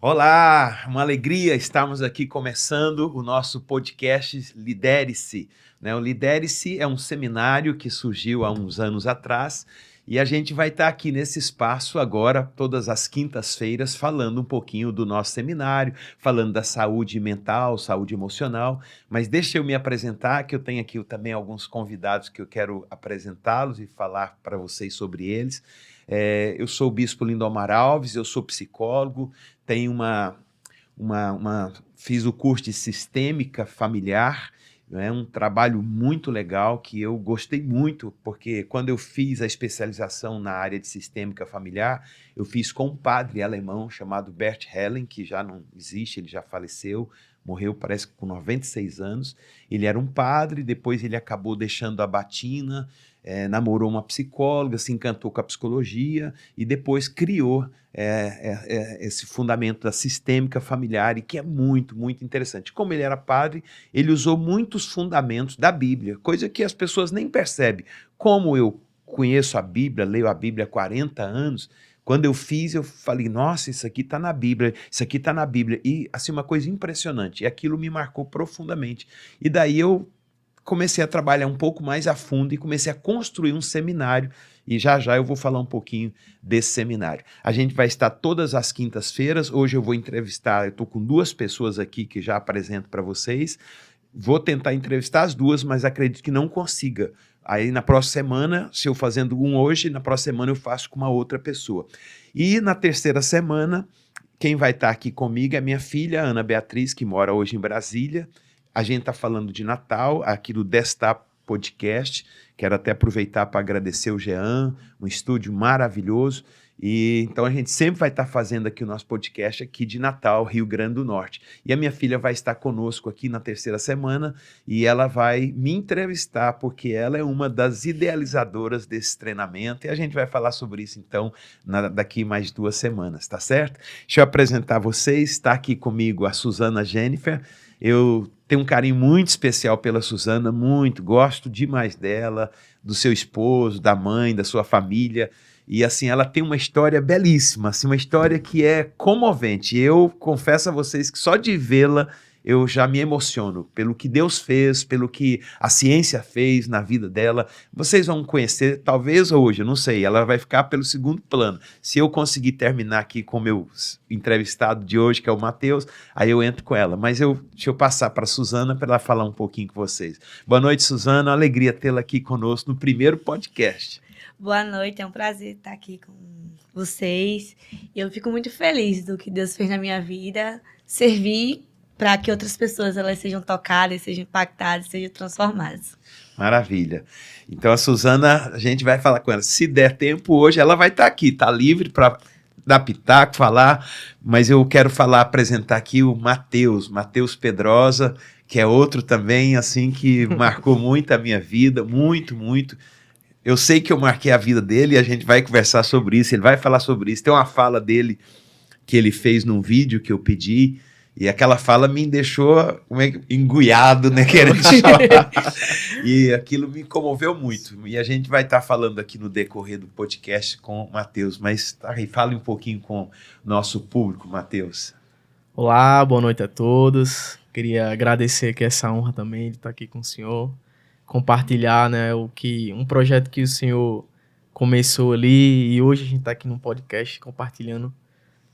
Olá, uma alegria estarmos aqui começando o nosso podcast Lidere-se. O Lidere-se é um seminário que surgiu há uns anos atrás e a gente vai estar aqui nesse espaço agora, todas as quintas-feiras, falando um pouquinho do nosso seminário, falando da saúde mental, saúde emocional. Mas deixa eu me apresentar, que eu tenho aqui também alguns convidados que eu quero apresentá-los e falar para vocês sobre eles. Eu sou o Bispo Lindomar Alves, eu sou psicólogo, tenho fiz o curso de Sistêmica Familiar, é um trabalho muito legal que eu gostei muito, porque quando eu fiz a especialização na área de Sistêmica Familiar, eu fiz com um padre alemão chamado Bert Helling, que já não existe, ele já faleceu, morreu parece que com 96 anos. Ele era um padre, depois ele acabou deixando a batina, namorou uma psicóloga, se encantou com a psicologia e depois criou esse fundamento da sistêmica familiar, e que é muito, muito interessante. Como ele era padre, ele usou muitos fundamentos da Bíblia, coisa que as pessoas nem percebem. Como eu conheço a Bíblia, leio a Bíblia há 40 anos, quando eu fiz, eu falei, nossa, isso aqui está na Bíblia, isso aqui está na Bíblia. E assim, uma coisa impressionante, e aquilo me marcou profundamente. E daí eu comecei a trabalhar um pouco mais a fundo e comecei a construir um seminário, e já já eu vou falar um pouquinho desse seminário. A gente vai estar todas as quintas-feiras. Hoje eu vou entrevistar, eu estou com 2 pessoas aqui que já apresento para vocês. Vou tentar entrevistar as 2, mas acredito que não consiga. Aí na próxima semana, se eu fazendo um hoje, na próxima semana eu faço com uma outra pessoa. E na terceira semana, quem vai estar aqui comigo é minha filha, Ana Beatriz, que mora hoje em Brasília. A gente está falando de Natal, aqui do Destap Podcast. Quero até aproveitar para agradecer o Jean, um estúdio maravilhoso. E então a gente sempre vai estar fazendo aqui o nosso podcast aqui de Natal, Rio Grande do Norte. E a minha filha vai estar conosco aqui na terceira semana e ela vai me entrevistar, porque ela é uma das idealizadoras desse treinamento, e a gente vai falar sobre isso então daqui mais 2 semanas, tá certo? Deixa eu apresentar vocês. Está aqui comigo a Suzana Jennifer. Eu tenho um carinho muito especial pela Suzana, muito, gosto demais dela, do seu esposo, da mãe, da sua família. E assim, ela tem uma história belíssima, assim, uma história que é comovente. Eu confesso a vocês que só de vê-la eu já me emociono pelo que Deus fez, pelo que a ciência fez na vida dela. Vocês vão conhecer, talvez hoje, eu não sei, ela vai ficar pelo segundo plano. Se eu conseguir terminar aqui com o meu entrevistado de hoje, que é o Matheus, aí eu entro com ela. Mas deixa eu passar para a Suzana para ela falar um pouquinho com vocês. Boa noite, Suzana, uma alegria tê-la aqui conosco no primeiro podcast. Boa noite, é um prazer estar aqui com vocês. Eu fico muito feliz do que Deus fez na minha vida, servir para que outras pessoas elas sejam tocadas, sejam impactadas, sejam transformadas. Maravilha. Então a Suzana, a gente vai falar com ela. Se der tempo hoje, ela vai estar aqui, está livre para dar pitaco, falar, mas eu quero apresentar aqui o Matheus Pedrosa, que é outro também, assim, que marcou muito a minha vida, muito, muito. Eu sei que eu marquei a vida dele e a gente vai conversar sobre isso, ele vai falar sobre isso. Tem uma fala dele que ele fez num vídeo que eu pedi, e aquela fala me deixou engulhado, né, querendo chorar. E aquilo me comoveu muito. E a gente vai estar falando aqui no decorrer do podcast com o Matheus. Mas fale um pouquinho com o nosso público, Matheus. Olá, boa noite a todos. Queria agradecer aqui essa honra também de estar aqui com o senhor. Compartilhar, né, um projeto que o senhor começou ali, e hoje a gente está aqui num podcast compartilhando,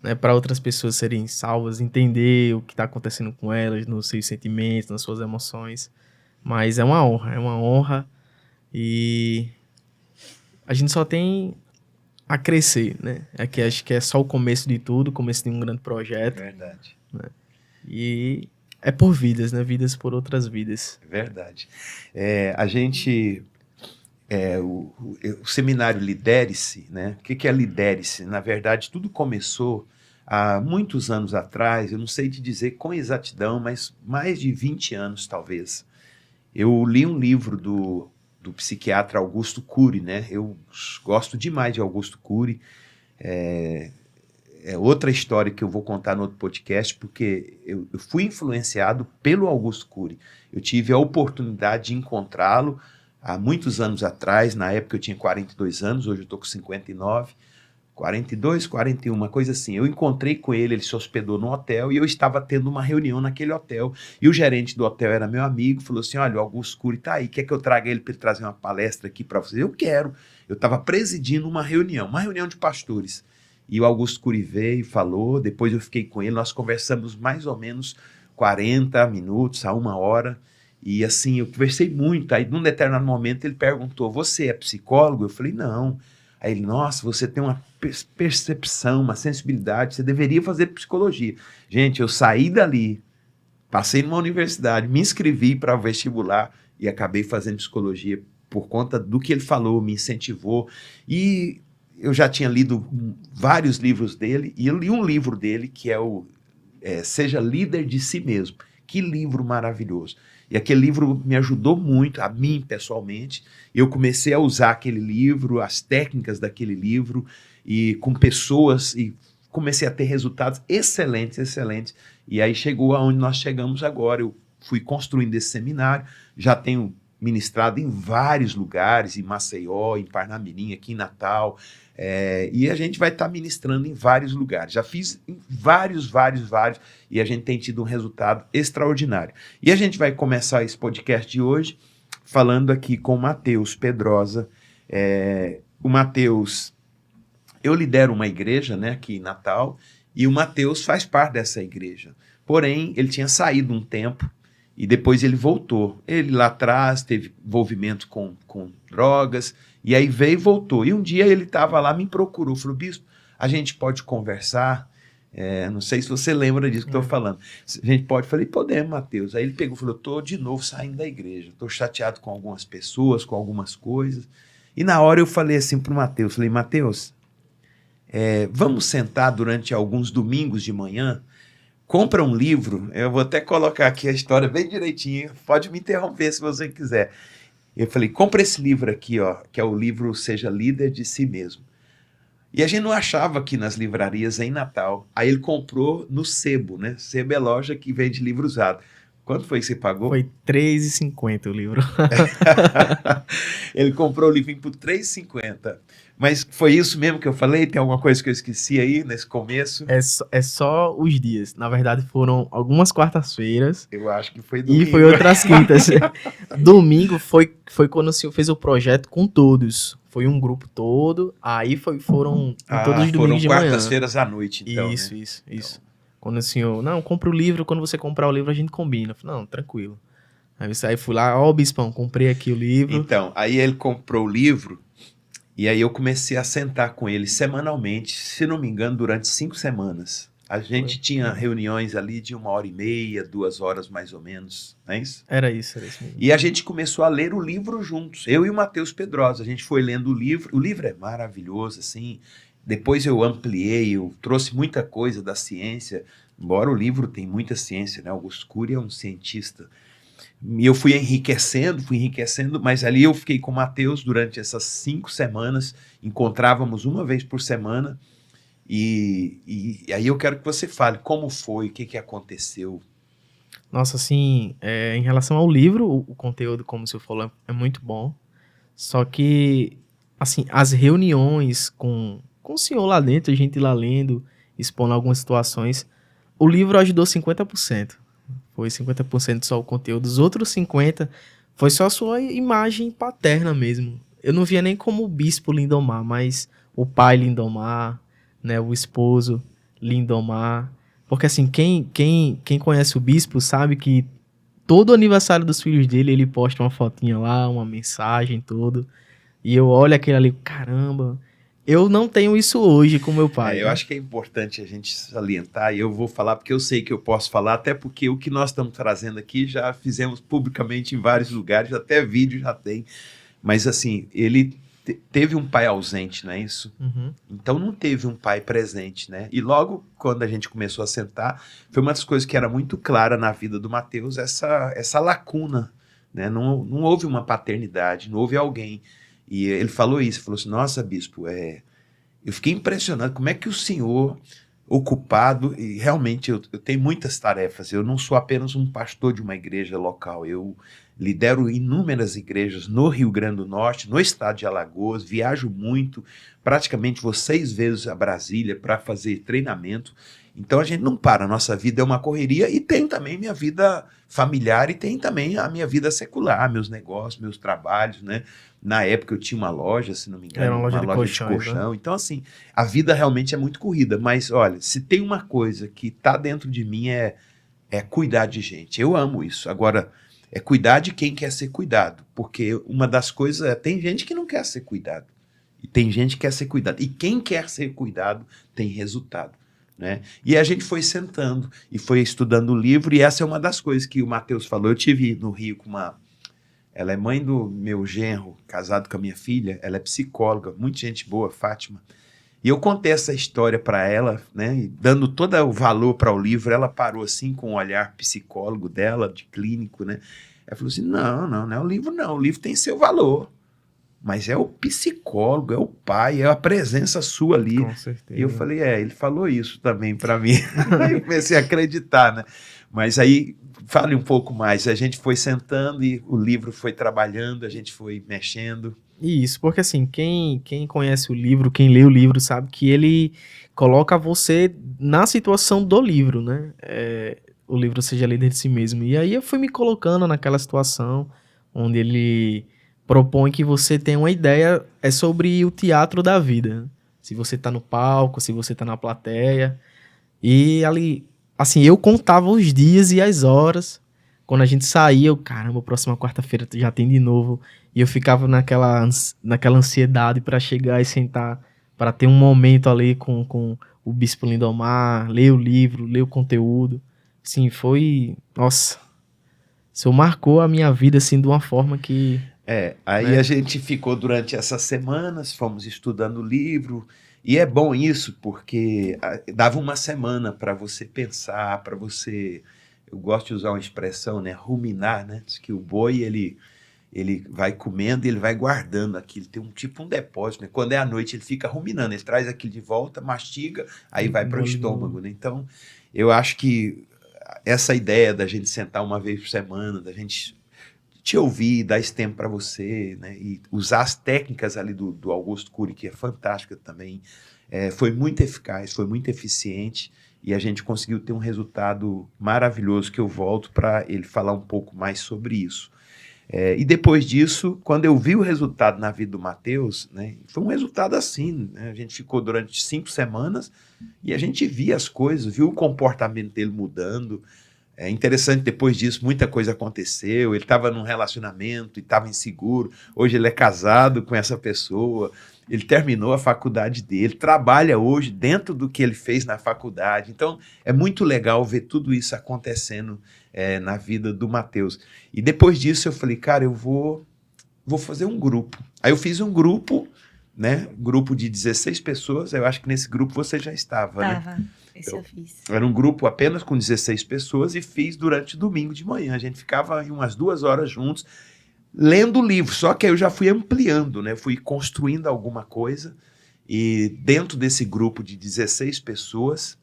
né, para outras pessoas serem salvas, entender o que está acontecendo com elas, nos seus sentimentos, nas suas emoções. Mas é uma honra, e a gente só tem a crescer, né? Acho que é só o começo de tudo, o começo de um grande projeto. Verdade. Né? E é por vidas, né? Vidas por outras vidas. Verdade. A gente... o seminário Lidere-se, né? O que é Lidere-se? Na verdade, tudo começou há muitos anos atrás, eu não sei te dizer com exatidão, mas mais de 20 anos, talvez. Eu li um livro do psiquiatra Augusto Cury, né? Eu gosto demais de Augusto Cury. É outra história que eu vou contar no outro podcast, porque eu fui influenciado pelo Augusto Cury. Eu tive a oportunidade de encontrá-lo há muitos anos atrás. Na época eu tinha 42 anos, hoje eu estou com 59. 42, 41, uma coisa assim. Eu encontrei com ele, ele se hospedou no hotel e eu estava tendo uma reunião naquele hotel. E o gerente do hotel era meu amigo, falou assim, olha, o Augusto Cury tá aí, quer que eu traga ele para ele trazer uma palestra aqui para vocês? Eu quero. Eu estava presidindo uma reunião de pastores. E o Augusto Cury veio, falou, depois eu fiquei com ele, nós conversamos mais ou menos 40 minutos a 1 hora. E assim, eu conversei muito. Aí, num determinado momento, ele perguntou, você é psicólogo? Eu falei, não. Aí ele, nossa, você tem uma percepção, uma sensibilidade, você deveria fazer psicologia. Gente, eu saí dali, passei numa universidade, me inscrevi para o vestibular e acabei fazendo psicologia por conta do que ele falou, me incentivou. E eu já tinha lido vários livros dele, e eu li um livro dele que é o Seja Líder de Si Mesmo. Que livro maravilhoso. E aquele livro me ajudou muito, a mim pessoalmente. Eu comecei a usar aquele livro, as técnicas daquele livro, e com pessoas, e comecei a ter resultados excelentes, excelentes. E aí chegou aonde nós chegamos agora. Eu fui construindo esse seminário, já tenho ministrado em vários lugares, em Maceió, em Parnamirim, aqui em Natal, e a gente vai estar ministrando em vários lugares. Já fiz em vários, e a gente tem tido um resultado extraordinário. E a gente vai começar esse podcast de hoje falando aqui com o Matheus Pedrosa. O Matheus, eu lidero uma igreja, né, aqui em Natal, e o Matheus faz parte dessa igreja. Porém, ele tinha saído um tempo, e depois ele voltou. Ele lá atrás teve envolvimento com drogas, e aí veio e voltou. E um dia ele estava lá, me procurou, falou, bispo, a gente pode conversar? Não sei se você lembra disso que estou falando. A gente pode? Falei, podemos, Matheus. Aí ele pegou e falou, estou de novo saindo da igreja, estou chateado com algumas pessoas, com algumas coisas. E na hora eu falei assim para o Matheus, falei, Matheus, vamos sentar durante alguns domingos de manhã, compra um livro, eu vou até colocar aqui a história bem direitinho, pode me interromper se você quiser. Eu falei, compra esse livro aqui, ó, que é o livro Seja Líder de Si Mesmo. E a gente não achava aqui nas livrarias em Natal. Aí ele comprou no Sebo, né? Sebo é loja que vende livro usado. Quanto foi que você pagou? Foi R$3,50 o livro. Ele comprou o livrinho por R$3,50. Mas foi isso mesmo que eu falei? Tem alguma coisa que eu esqueci aí nesse começo? É só os dias. Na verdade, foram algumas quartas-feiras. Eu acho que foi domingo. E foi outras quintas. Domingo foi quando o senhor fez o projeto com todos. Foi um grupo todo. Aí foram todos os domingos de manhã. Foram quartas-feiras à noite, então. Isso, né? isso. Então. Quando o senhor, não, compra o livro, quando você comprar o livro a gente combina. Eu falei, não, tranquilo. Aí fui lá, bispão, comprei aqui o livro. Então, aí ele comprou o livro e aí eu comecei a sentar com ele semanalmente, se não me engano, durante 5 semanas. A gente tinha reuniões ali de 1h30, 2 horas mais ou menos, não é isso? Era isso mesmo. E a gente começou a ler o livro juntos, eu e o Matheus Pedrosa. A gente foi lendo o livro é maravilhoso, assim. Depois eu ampliei, eu trouxe muita coisa da ciência, embora o livro tenha muita ciência, né? Augusto Cury é um cientista. E eu fui enriquecendo, mas ali eu fiquei com o Matheus durante essas 5 semanas, encontrávamos uma vez por semana, e aí eu quero que você fale como foi, o que aconteceu. Nossa, assim, em relação ao livro, o conteúdo, como o senhor falou, é muito bom, só que, assim, as reuniões com o senhor lá dentro, a gente lá lendo, expondo algumas situações, o livro ajudou 50%. Foi 50% só o conteúdo. Os outros 50% foi só a sua imagem paterna mesmo. Eu não via nem como o bispo Lindomar, mas o pai Lindomar, né, o esposo Lindomar. Porque assim, quem conhece o bispo sabe que todo aniversário dos filhos dele, ele posta uma fotinha lá, uma mensagem, tudo. E eu olho aquele ali, caramba... Eu não tenho isso hoje com meu pai. Eu acho que é importante a gente salientar, e eu vou falar porque eu sei que eu posso falar, até porque o que nós estamos trazendo aqui já fizemos publicamente em vários lugares, até vídeo já tem. Mas assim, ele teve um pai ausente, não é isso? Uhum. Então não teve um pai presente, né? E logo quando a gente começou a sentar, foi uma das coisas que era muito clara na vida do Matheus, essa lacuna, né? Não houve uma paternidade, não houve alguém. E ele falou isso, falou assim, nossa, bispo, eu fiquei impressionado, como é que o senhor, ocupado e realmente eu tenho muitas tarefas. Eu não sou apenas um pastor de uma igreja local, eu lidero inúmeras igrejas no Rio Grande do Norte, no estado de Alagoas, viajo muito, praticamente vou 6 vezes a Brasília para fazer treinamento. Então a gente não para, a nossa vida é uma correria e tem também minha vida familiar e tem também a minha vida secular, meus negócios, meus trabalhos, né? Na época eu tinha uma loja, se não me engano, Era uma loja de de colchões, colchão. Então assim, a vida realmente é muito corrida, mas olha, se tem uma coisa que está dentro de mim é cuidar de gente. Eu amo isso. Agora, é cuidar de quem quer ser cuidado, porque uma das coisas é, tem gente que não quer ser cuidado, e tem gente que quer ser cuidado, e quem quer ser cuidado tem resultado, né? E a gente foi sentando e foi estudando o livro, e essa é uma das coisas que o Matheus falou. Eu tive no Rio com ela é mãe do meu genro, casado com a minha filha, ela é psicóloga, muita gente boa, Fátima. E eu contei essa história para ela, né, e dando todo o valor para o livro. Ela parou assim com o olhar psicólogo dela, de clínico, né? Ela falou assim, não é o livro não, o livro tem seu valor, mas é o psicólogo, é o pai, é a presença sua ali. Com certeza. E eu falei, ele falou isso também para mim. Aí eu comecei a acreditar, né? Mas aí, fale um pouco mais. A gente foi sentando e o livro foi trabalhando, a gente foi mexendo. Isso, porque assim, quem conhece o livro, quem lê o livro, sabe que ele coloca você na situação do livro, né? O livro Seja Líder de Si Mesmo. E aí eu fui me colocando naquela situação onde ele propõe que você tenha uma ideia sobre o teatro da vida. Se você tá no palco, se você tá na plateia. E ali, assim, eu contava os dias e as horas. Quando a gente saía, eu, caramba, próxima quarta-feira já tem de novo. E eu ficava naquela ansiedade para chegar e sentar, para ter um momento ali com o Bispo Lindomar, ler o livro, ler o conteúdo. Sim, foi... Nossa, isso marcou a minha vida, assim, de uma forma que... Aí né? a gente ficou durante essas semanas, fomos estudando o livro, e é bom isso, porque dava uma semana para você pensar, para você... Eu gosto de usar uma expressão, né? Ruminar, né? Diz que o boi, ele vai comendo e ele vai guardando aquilo, tem um depósito, né? Quando é à noite ele fica ruminando, ele traz aquilo de volta, mastiga, aí vai para o estômago, né? Então, eu acho que essa ideia da gente sentar uma vez por semana, da gente te ouvir, dar esse tempo para você, né? E usar as técnicas ali do Augusto Cury, que é fantástica também, foi muito eficaz, foi muito eficiente, e a gente conseguiu ter um resultado maravilhoso, que eu volto para ele falar um pouco mais sobre isso. E depois disso, quando eu vi o resultado na vida do Matheus, né, foi um resultado assim, né, a gente ficou durante 5 semanas e a gente via as coisas, viu o comportamento dele mudando. É interessante, depois disso, muita coisa aconteceu. Ele estava num relacionamento e estava inseguro. Hoje ele é casado com essa pessoa. Ele terminou a faculdade dele, trabalha hoje dentro do que ele fez na faculdade. Então, é muito legal ver tudo isso acontecendo na vida do Matheus. E depois disso, eu falei, cara, eu vou fazer um grupo. Aí eu fiz um grupo, né? Grupo de 16 pessoas. Eu acho que nesse grupo você já estava, né? Tava. Esse eu fiz. Era um grupo apenas com 16 pessoas e fiz durante domingo de manhã. A gente ficava em umas 2 horas juntos, lendo o livro. Só que aí eu já fui ampliando, né? Fui construindo alguma coisa. E dentro desse grupo de 16 pessoas,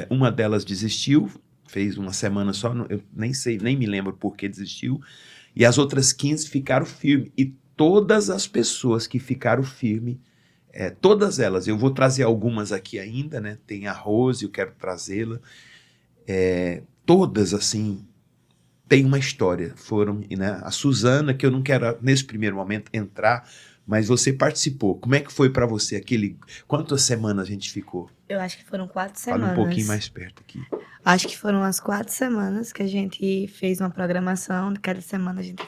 uma delas desistiu, fez uma semana só, eu nem sei, nem me lembro por que desistiu. E as outras 15 ficaram firmes. E todas as pessoas que ficaram firmes, todas elas, eu vou trazer algumas aqui ainda, né? Tem a Rose, eu quero trazê-la. Todas, assim, tem uma história. Foram, né? A Suzana, que eu não quero, nesse primeiro momento, entrar, mas você participou. Como é que foi para você quantas semanas a gente ficou? Eu acho que foram 4 semanas. Fala um pouquinho mais perto aqui. Acho que foram as 4 semanas que a gente fez uma programação. Cada semana a gente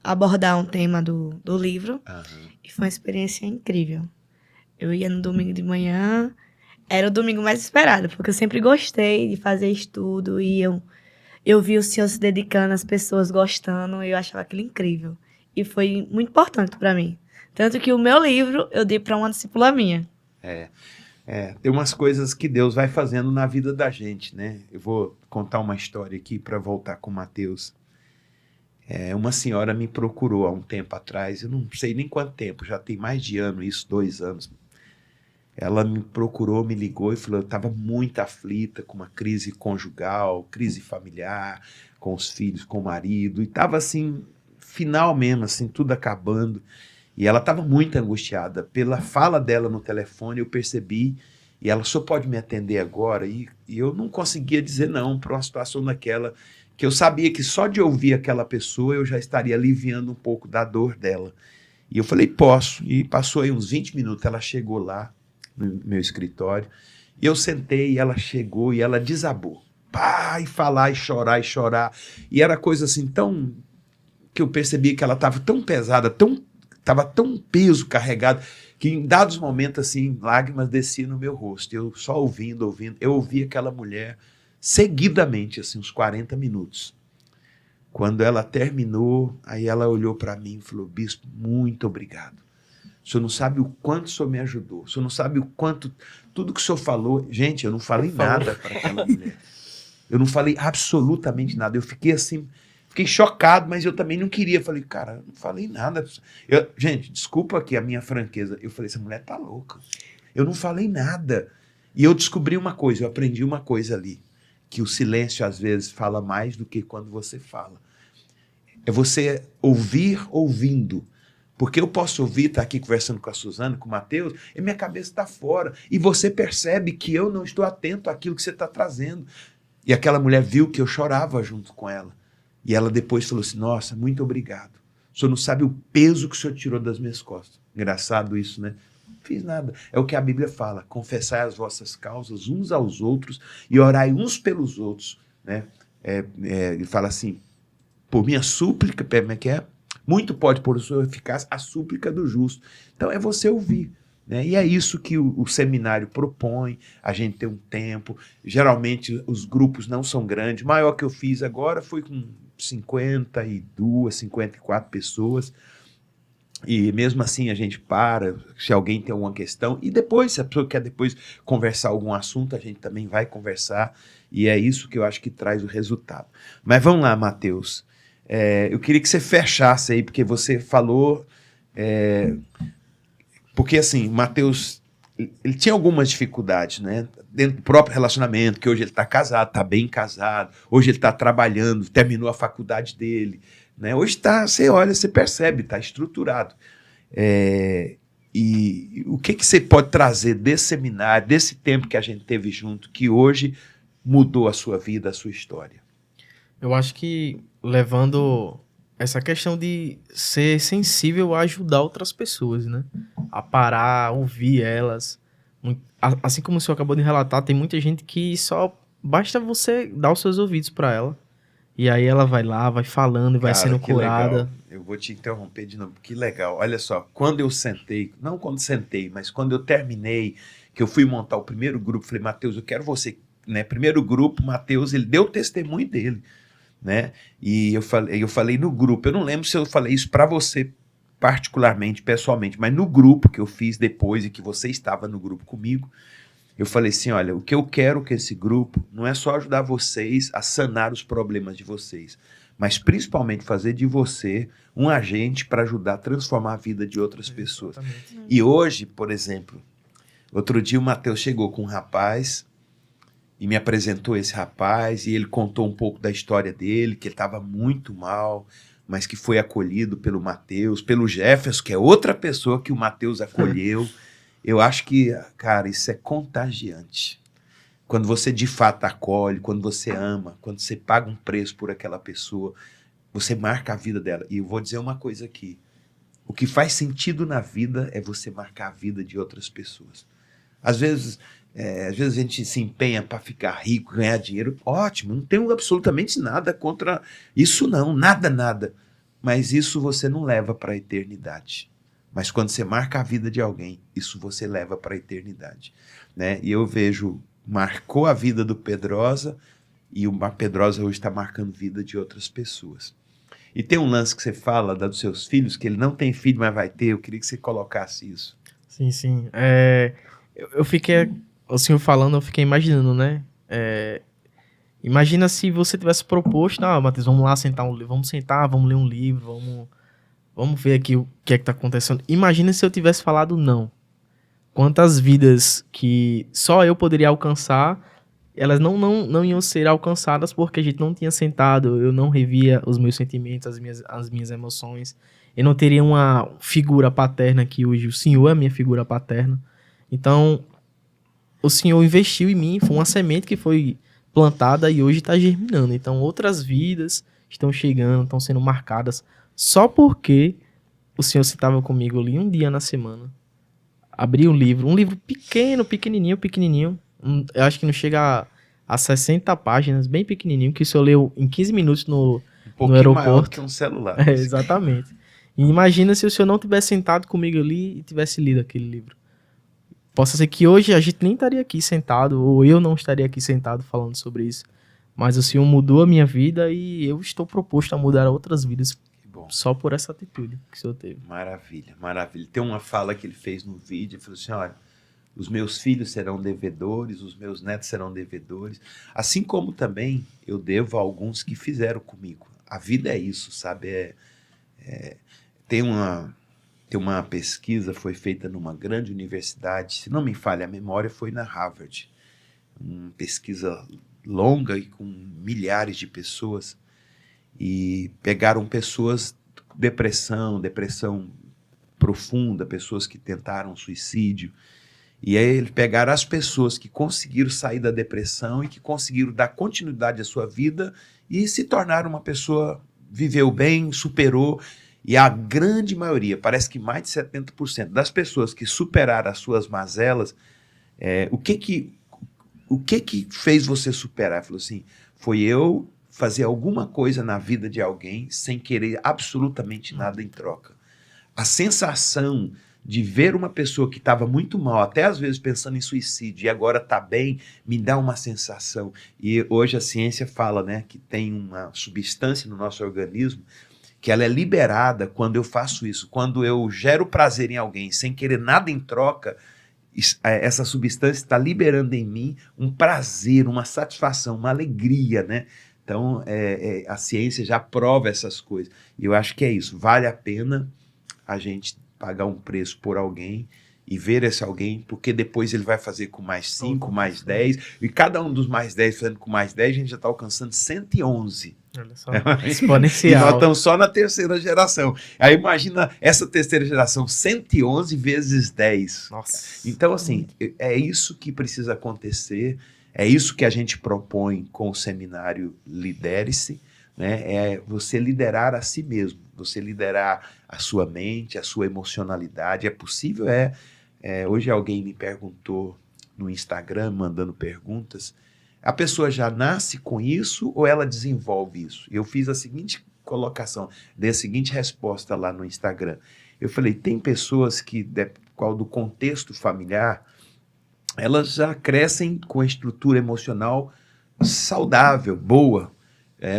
abordar um tema do livro. Uhum. E foi uma experiência incrível. Eu ia no domingo de manhã, era o domingo mais esperado, porque eu sempre gostei de fazer estudo e eu vi o senhor se dedicando, as pessoas gostando, e eu achava aquilo incrível. E foi muito importante para mim. Tanto que o meu livro eu dei para uma discípula minha. Tem umas coisas que Deus vai fazendo na vida da gente, né? Eu vou contar uma história aqui para voltar com o Matheus. Uma senhora me procurou há um tempo atrás, eu não sei nem quanto tempo, já tem mais de ano isso, 2 anos. Ela me procurou, me ligou e falou, eu estava muito aflita com uma crise conjugal, crise familiar, com os filhos, com o marido, e estava assim, final mesmo, assim, tudo acabando. E ela estava muito angustiada. Pela fala dela no telefone, eu percebi, e ela só pode me atender agora, e eu não conseguia dizer não para uma situação daquela, que eu sabia que só de ouvir aquela pessoa eu já estaria aliviando um pouco da dor dela. E eu falei, posso. E passou aí uns 20 minutos, ela chegou lá no meu escritório, e eu sentei, e ela chegou, e ela desabou. Pá, e falar, e chorar, e chorar. E era coisa assim tão... que eu percebi que ela estava tão pesada, estava tão peso carregado, que em dados momentos, assim, lágrimas desciam no meu rosto. Eu só ouvindo, eu ouvi aquela mulher seguidamente, assim, uns 40 minutos. Quando ela terminou, aí ela olhou para mim e falou, bispo, muito obrigado. O senhor não sabe o quanto o senhor me ajudou. O senhor não sabe o quanto... Tudo que o senhor falou... Gente, eu não falei nada para aquela mulher. Eu não falei absolutamente nada. Eu fiquei assim... Fiquei chocado, mas eu também não queria. Falei, cara, eu não falei nada. Gente, desculpa aqui a minha franqueza. Eu falei, essa mulher tá louca. Eu não falei nada. E eu descobri uma coisa, eu aprendi uma coisa ali. Que o silêncio, às vezes, fala mais do que quando você fala. É você ouvir ouvindo. Porque eu posso ouvir, estar aqui conversando com a Suzana, com o Mateus, e minha cabeça está fora. E você percebe que eu não estou atento àquilo que você está trazendo. E aquela mulher viu que eu chorava junto com ela. E ela depois falou assim, nossa, muito obrigado. O senhor não sabe o peso que o senhor tirou das minhas costas. Engraçado isso, né? Não fiz nada. É o que a Bíblia fala. Confessai as vossas causas uns aos outros e orai uns pelos outros. Né? Ele fala assim, por minha súplica, como é que é? Muito pode por sua eficácia a súplica do justo. Então é você ouvir. Né? E é isso que o seminário propõe, a gente tem um tempo. Geralmente os grupos não são grandes. O maior que eu fiz agora foi com 52, 54 pessoas. E mesmo assim a gente para, se alguém tem alguma questão. E depois, se a pessoa quer depois conversar algum assunto, a gente também vai conversar. E é isso que eu acho que traz o resultado. Mas vamos lá, Mateus. Eu queria que você fechasse aí, porque você falou... porque assim, Mateus, ele tinha algumas dificuldades, né? Dentro do próprio relacionamento, que hoje ele está casado, está bem casado, hoje ele está trabalhando, terminou a faculdade dele, né? Hoje está, você olha, você percebe, está estruturado. E o que você pode trazer desse seminário, desse tempo que a gente teve junto, que hoje mudou a sua vida, a sua história? Eu acho que levando essa questão de ser sensível a ajudar outras pessoas, né? A parar, a ouvir elas. Assim como o senhor acabou de relatar, tem muita gente que só basta você dar os seus ouvidos para ela. E aí ela vai lá, vai falando e vai sendo curada. Legal. Eu vou te interromper de novo. Que legal. Olha só, quando eu sentei, não quando sentei, mas quando eu terminei, que eu fui montar o primeiro grupo, falei, Mateus, eu quero você, né? Primeiro grupo, Mateus, ele deu o testemunho dele. Né? E eu falei no grupo, eu não lembro se eu falei isso para você particularmente, pessoalmente, mas no grupo que eu fiz depois e que você estava no grupo comigo, eu falei assim, olha, o que eu quero que esse grupo não é só ajudar vocês a sanar os problemas de vocês, mas principalmente fazer de você um agente para ajudar a transformar a vida de outras pessoas. E hoje, por exemplo, outro dia o Mateus chegou com um rapaz e me apresentou esse rapaz, e ele contou um pouco da história dele, que ele estava muito mal, mas que foi acolhido pelo Mateus, pelo Jefferson, que é outra pessoa que o Mateus acolheu. Eu acho que, cara, isso é contagiante. Quando você de fato acolhe, quando você ama, quando você paga um preço por aquela pessoa, você marca a vida dela. E eu vou dizer uma coisa aqui, o que faz sentido na vida é você marcar a vida de outras pessoas. Às vezes a gente se empenha para ficar rico, ganhar dinheiro, ótimo, não tenho absolutamente nada contra isso não, nada. Mas isso você não leva para a eternidade. Mas quando você marca a vida de alguém, isso você leva para a eternidade. Né? E eu vejo, marcou a vida do Pedrosa, e o Pedrosa hoje está marcando a vida de outras pessoas. E tem um lance que você fala dos seus filhos, que ele não tem filho, mas vai ter, eu queria que você colocasse isso. Sim. Eu fiquei... O senhor falando, eu fiquei imaginando, né? Imagina se você tivesse proposto, Matheus, vamos lá vamos ler um livro, vamos ver aqui o que é que tá acontecendo. Imagina se eu tivesse falado não. quantas vidas que só eu poderia alcançar, elas não iam ser alcançadas porque a gente não tinha sentado, eu não revia os meus sentimentos, as minhas emoções. Eu não teria uma figura paterna que hoje o Senhor é a minha figura paterna. Então, o Senhor investiu em mim, foi uma semente que foi plantada e hoje está germinando. Então, outras vidas estão chegando, estão sendo marcadas só porque o Senhor estava comigo ali um dia na semana. Abri um livro pequenininho. Eu acho que não chega a 60 páginas, bem pequenininho, que o Senhor leu em 15 minutos no pouquinho aeroporto. maior que um celular. Exatamente. E imagina se o Senhor não tivesse sentado comigo ali e tivesse lido aquele livro. Possa ser que hoje a gente nem estaria aqui sentado, ou eu não estaria aqui sentado falando sobre isso. Mas o Senhor mudou a minha vida e eu estou proposto a mudar outras vidas só por essa atitude que o Senhor teve. Maravilha, maravilha. Tem uma fala que ele fez no vídeo, ele falou assim, olha, os meus filhos serão devedores, os meus netos serão devedores, assim como também eu devo a alguns que fizeram comigo. A vida é isso, sabe? Tem uma pesquisa, foi feita numa grande universidade, se não me falha a memória, foi na Harvard. Uma pesquisa longa e com milhares de pessoas, e pegaram pessoas com depressão profunda, pessoas que tentaram suicídio, e aí eles pegaram as pessoas que conseguiram sair da depressão e que conseguiram dar continuidade à sua vida e se tornaram uma pessoa, viveu bem, superou. E a grande maioria, parece que mais de 70% das pessoas que superaram as suas mazelas, o que fez você superar? Falou assim, foi eu fazer alguma coisa na vida de alguém sem querer absolutamente nada em troca. A sensação de ver uma pessoa que estava muito mal, até às vezes pensando em suicídio, e agora está bem, me dá uma sensação. E hoje a ciência fala, né, que tem uma substância no nosso organismo que ela é liberada quando eu faço isso. Quando eu gero prazer em alguém sem querer nada em troca, essa substância está liberando em mim um prazer, uma satisfação, uma alegria, né? Então, a ciência já prova essas coisas. E eu acho que é isso. Vale a pena a gente pagar um preço por alguém e ver esse alguém, porque depois ele vai fazer com mais 5, mais 10, e cada um dos mais 10 fazendo com mais 10, a gente já está alcançando 111. Olha só, exponencial. E nós estamos só na terceira geração. Aí imagina essa terceira geração, 111 vezes 10. Nossa. Então, assim, é isso que precisa acontecer, é isso que a gente propõe com o seminário Lidere-se, né? É você liderar a si mesmo, você liderar a sua mente, a sua emocionalidade. É possível? Hoje alguém me perguntou no Instagram, mandando perguntas, a pessoa já nasce com isso ou ela desenvolve isso? Eu fiz a seguinte colocação, dei a seguinte resposta lá no Instagram. Eu falei, tem pessoas que, do contexto familiar, elas já crescem com a estrutura emocional saudável, boa.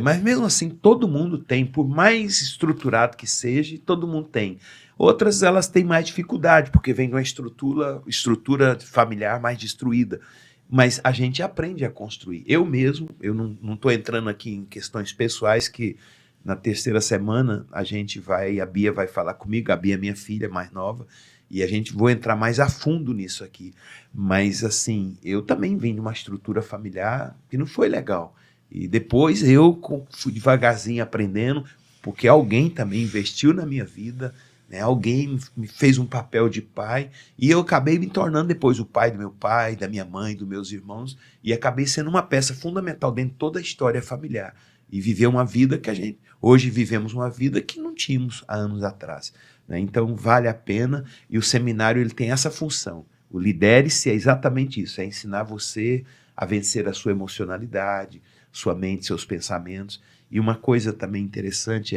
Mas mesmo assim, todo mundo tem, por mais estruturado que seja, todo mundo tem. Outras, elas têm mais dificuldade, porque vem de uma estrutura familiar mais destruída. Mas a gente aprende a construir. Eu mesmo, eu não estou entrando aqui em questões pessoais, que na terceira semana a Bia vai falar comigo, a Bia é minha filha mais nova, e a gente vou entrar mais a fundo nisso aqui. Mas assim, eu também vim de uma estrutura familiar que não foi legal. E depois eu fui devagarzinho aprendendo, porque alguém também investiu na minha vida, né? Alguém me fez um papel de pai, e eu acabei me tornando depois o pai do meu pai, da minha mãe, dos meus irmãos, e acabei sendo uma peça fundamental dentro de toda a história familiar. E viver uma vida que hoje vivemos uma vida que não tínhamos há anos atrás, né? Então vale a pena, e o seminário ele tem essa função. O Lidere-se é exatamente isso, é ensinar você a vencer a sua emocionalidade, sua mente, seus pensamentos. E uma coisa também interessante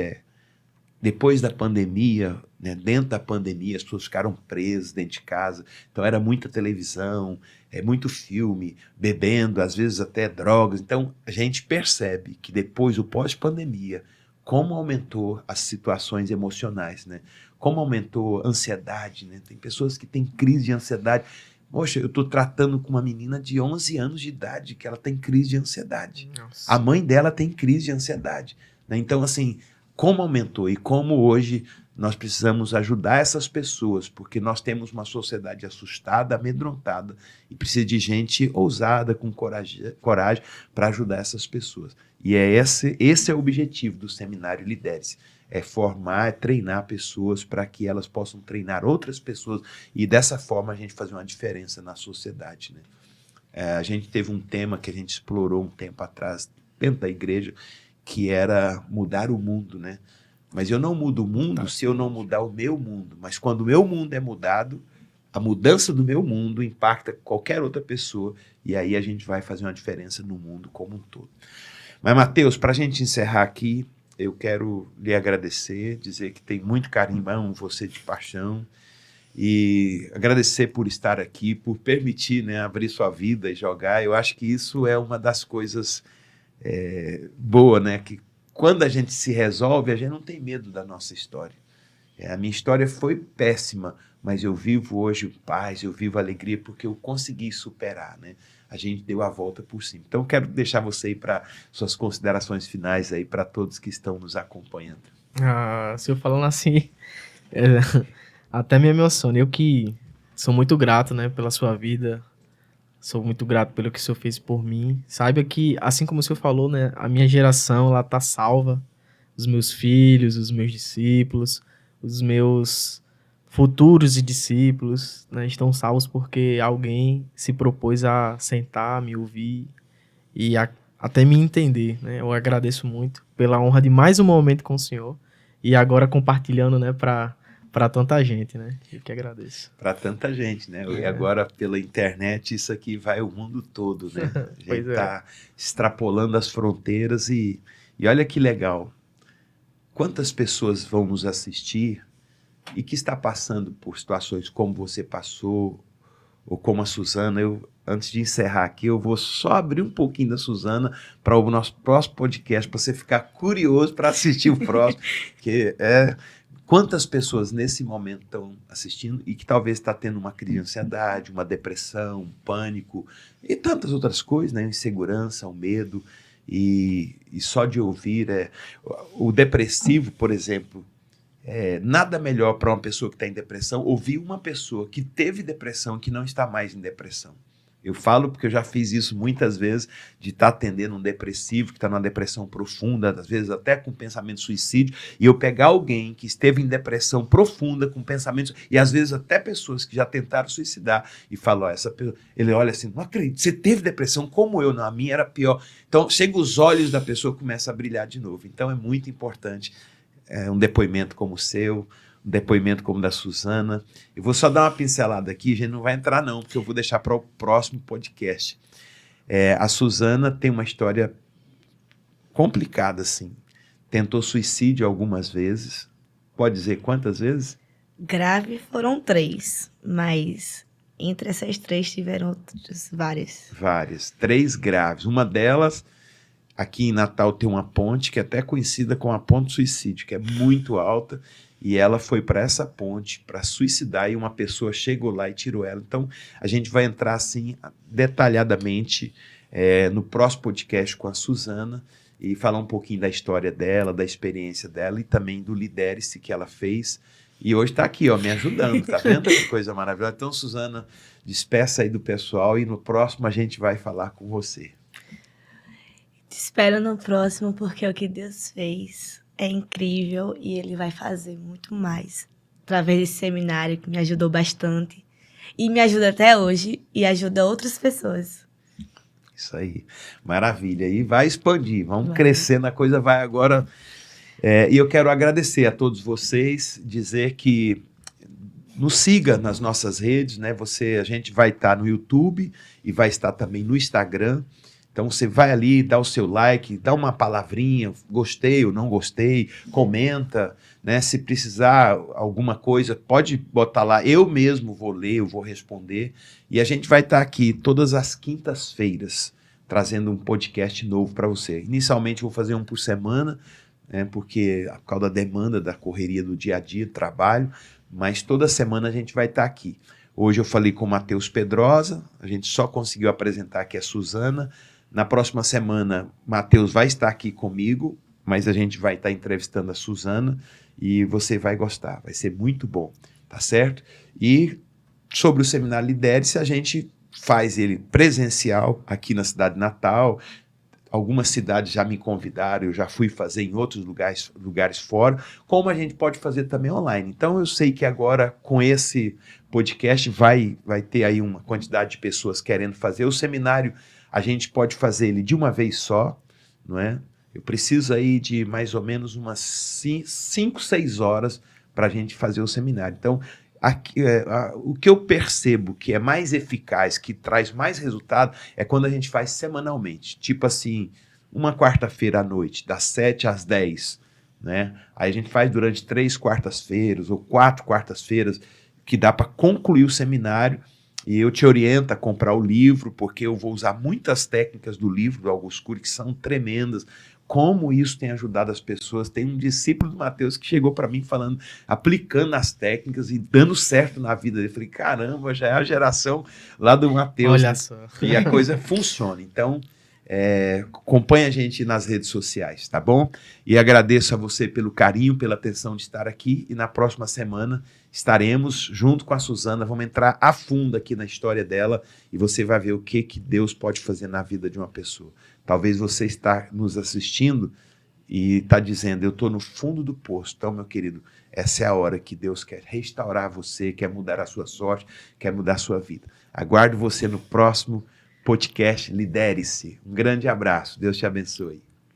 depois da pandemia, né, dentro da pandemia, as pessoas ficaram presas dentro de casa, então era muita televisão, muito filme, bebendo, às vezes até drogas. Então a gente percebe que depois, o pós-pandemia, como aumentou as situações emocionais, né? Como aumentou a ansiedade, né? Tem pessoas que têm crise de ansiedade. Poxa, eu estou tratando com uma menina de 11 anos de idade que ela tem crise de ansiedade. Nossa. A mãe dela tem crise de ansiedade, né? Então, assim, como aumentou e como hoje nós precisamos ajudar essas pessoas, porque nós temos uma sociedade assustada, amedrontada, e precisa de gente ousada, com coragem para ajudar essas pessoas. E esse é o objetivo do Seminário Lidere-se, é formar, é treinar pessoas para que elas possam treinar outras pessoas, e dessa forma a gente fazer uma diferença na sociedade, né? A gente teve um tema que a gente explorou um tempo atrás dentro da igreja, que era mudar o mundo, né? Mas eu não mudo o mundo se eu não mudar o meu mundo. Mas quando o meu mundo é mudado, a mudança do meu mundo impacta qualquer outra pessoa, e aí a gente vai fazer uma diferença no mundo como um todo. Mas, Mateus, para a gente encerrar aqui, eu quero lhe agradecer, dizer que tem muito carinho, amo você de paixão, e agradecer por estar aqui, por permitir, né, abrir sua vida e jogar. Eu acho que isso é uma das coisas boas, né, que quando a gente se resolve, a gente não tem medo da nossa história. A minha história foi péssima, mas eu vivo hoje paz, eu vivo alegria, porque eu consegui superar, né? A gente deu a volta por cima. Então, quero deixar você aí para suas considerações finais aí para todos que estão nos acompanhando. Se eu falando assim, até me emociona. Eu que sou muito grato, né, pela sua vida, sou muito grato pelo que o senhor fez por mim. Saiba que, assim como o senhor falou, né, a minha geração, ela tá salva. Os meus filhos, os meus discípulos, os meus futuros discípulos, né, estão salvos porque alguém se propôs a sentar, me ouvir e até me entender, né? Eu agradeço muito pela honra de mais um momento com o senhor e agora compartilhando, né, para tanta gente, né? Eu que agradeço. Para tanta gente, né? E agora pela internet isso aqui vai o mundo todo, né? A gente está extrapolando as fronteiras e olha que legal. Quantas pessoas vão nos assistir e que está passando por situações como você passou, ou como a Suzana. Antes de encerrar aqui, eu vou só abrir um pouquinho da Suzana para o nosso próximo podcast, para você ficar curioso para assistir o próximo, que quantas pessoas nesse momento estão assistindo e que talvez está tendo uma crise de ansiedade, uma depressão, um pânico e tantas outras coisas, né? Insegurança, o medo, e só de ouvir o depressivo, por exemplo. Nada melhor para uma pessoa que está em depressão ouvir uma pessoa que teve depressão que não está mais em depressão. Eu falo porque eu já fiz isso muitas vezes, de estar atendendo um depressivo que está numa depressão profunda, às vezes até com pensamento de suicídio, e eu pegar alguém que esteve em depressão profunda, com pensamentos, e às vezes até pessoas que já tentaram suicidar, e falam, essa pessoa, ele olha assim, não acredito, você teve depressão como eu, não, a minha era pior. Então chega os olhos da pessoa e começa a brilhar de novo. Então é muito importante um depoimento como o seu, um depoimento como o da Suzana. Eu vou só dar uma pincelada aqui, a gente não vai entrar não, porque eu vou deixar para o próximo podcast. A Suzana tem uma história complicada, assim. Tentou suicídio algumas vezes. Pode dizer quantas vezes? Grave foram 3, mas entre essas 3 tiveram outras várias. Várias, 3 graves. Uma delas, aqui em Natal tem uma ponte que é até conhecida como a ponte suicídio, que é muito alta, e ela foi para essa ponte para suicidar e uma pessoa chegou lá e tirou ela. Então, a gente vai entrar assim detalhadamente no próximo podcast com a Suzana e falar um pouquinho da história dela, da experiência dela e também do Lidere-se que ela fez. E hoje está aqui, ó, me ajudando, tá vendo que coisa maravilhosa? Então, Suzana, despeça aí do pessoal e no próximo a gente vai falar com você. Te espero no próximo, porque o que Deus fez é incrível e Ele vai fazer muito mais através desse seminário que me ajudou bastante e me ajuda até hoje e ajuda outras pessoas. Isso aí, maravilha. E vai expandir, vamos crescer na coisa, vai agora. E eu quero agradecer a todos vocês, dizer que nos siga nas nossas redes, né? A gente vai estar no YouTube e vai estar também no Instagram. Então você vai ali, dá o seu like, dá uma palavrinha, gostei ou não gostei, comenta, né? Se precisar alguma coisa, pode botar lá, eu mesmo vou ler, eu vou responder. E a gente vai estar aqui todas as quintas-feiras, trazendo um podcast novo para você. Inicialmente vou fazer um por semana, né? Porque por causa da demanda, da correria do dia a dia, do trabalho, mas toda semana a gente vai estar aqui. Hoje eu falei com o Matheus Pedrosa, a gente só conseguiu apresentar aqui a Suzana. Na próxima semana, Matheus vai estar aqui comigo, mas a gente vai estar entrevistando a Suzana e você vai gostar, vai ser muito bom, tá certo? E sobre o Seminário Lidere-se, a gente faz ele presencial aqui na cidade de Natal. Algumas cidades já me convidaram, eu já fui fazer em outros lugares fora, como a gente pode fazer também online. Então eu sei que agora com esse podcast vai ter aí uma quantidade de pessoas querendo fazer. O seminário a gente pode fazer ele de uma vez só, não é? Eu preciso aí de mais ou menos umas 5, 6 horas para a gente fazer o seminário. Então, o que eu percebo que é mais eficaz, que traz mais resultado, é quando a gente faz semanalmente. Tipo assim, uma quarta-feira à noite, das 7 às 10, né? Aí a gente faz durante 3 quartas-feiras ou 4 quartas-feiras, que dá para concluir o seminário. E eu te oriento a comprar o livro, porque eu vou usar muitas técnicas do livro do Augusto Cury, que são tremendas. Como isso tem ajudado as pessoas. Tem um discípulo do Mateus que chegou para mim falando, aplicando as técnicas e dando certo na vida dele. Eu falei, caramba, já é a geração lá do Mateus. Olha né? só. E a coisa funciona. Então, acompanha a gente nas redes sociais, tá bom? E agradeço a você pelo carinho, pela atenção de estar aqui. E na próxima semana estaremos junto com a Suzana. Vamos entrar a fundo aqui na história dela e você vai ver o que Deus pode fazer na vida de uma pessoa. Talvez você está nos assistindo e está dizendo, eu estou no fundo do poço. Então, meu querido, essa é a hora que Deus quer restaurar você, quer mudar a sua sorte, quer mudar a sua vida. Aguardo você no próximo podcast Lidere-se. Um grande abraço. Deus te abençoe.